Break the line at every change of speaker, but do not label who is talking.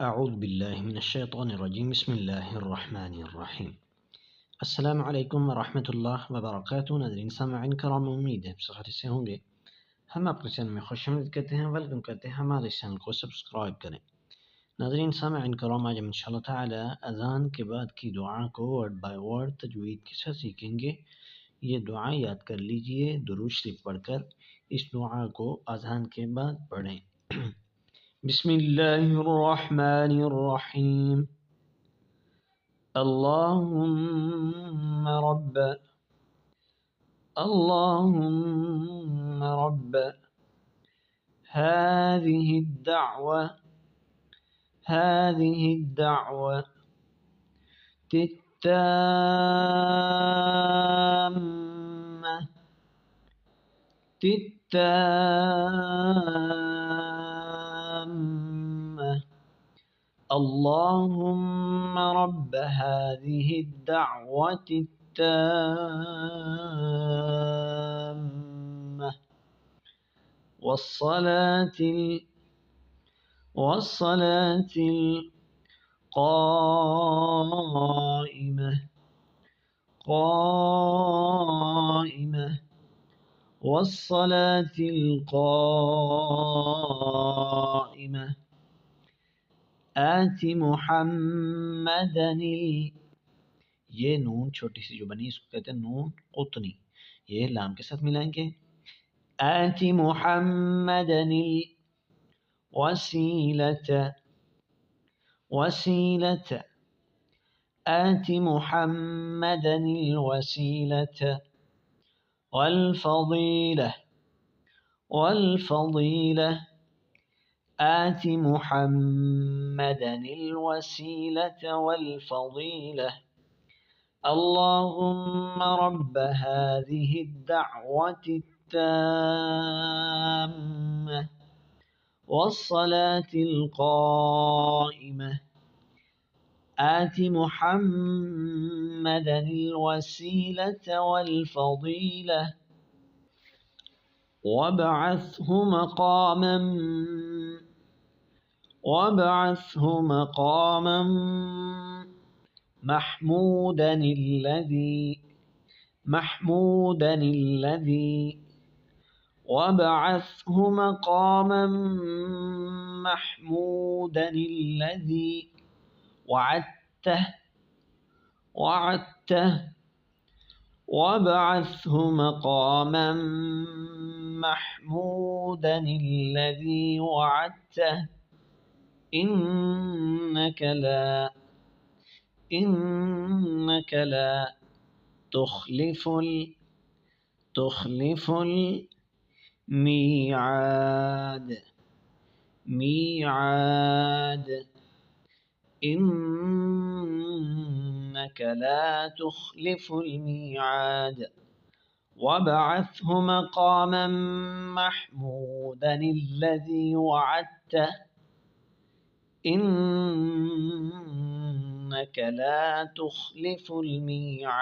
अऊज़ु बिल्लाहि मिनश्शैतानिर्रजीम बिस्मिल्लाहिर्रहमानिर्रहीम। अस्सलामु अलैकुम वरहमतुल्लाहि वबरकातुहू। नाज़रीन सामईन किराम, उम्मीद है आप सेहत से होंगे। हम आपके चैनल में खुशामदीद कहते हैं, वेलकम कहते हैं। हमारे चैनल को सब्सक्राइब करें। नाज़रीन सामईन किराम, आज हम इंशाअल्लाह ताला अज़ान के बाद की दुआ को वर्ड बाय वर्ड तजवीद के साथ सीखेंगे। ये दुआ याद कर लीजिए, दुरूद शरीफ पढ़कर इस दुआ को अज़ान के बाद पढ़ें। बिस्मिल्लाहिर्रहमानिर्रहीम। अल्लाहुम्मा रब्ब हाज़िहि द्दअवा तित्ताम्मा। اللهم رب هذه الدعوة التامة والصلاة القائمة आति मुहम्मदनिल, ये नून छोटी सी जो बनी इसको कहते हैं नून कुतनी, ये लाम के साथ मिलाएंगे। आति मुहम्मदनिल वसीलत आति मुहम्मदनिल वसीलत वल آت محمدا الوسيلة والفضيلة اللهم رب هذه الدعوة التامة والصلاة القائمة آت محمدا الوسيلة والفضيلة وابعثه مقاما محمودا الذي وابعثه مقاما محمودا الذي وعدته وابعثه مقاما محمودا الذي وعدته إنك لا تخلف الميعاد إنك لا تخلف الميعاد وابعثه مقاما محمودا الذي وعدته إنك لا تخلف الميعاد।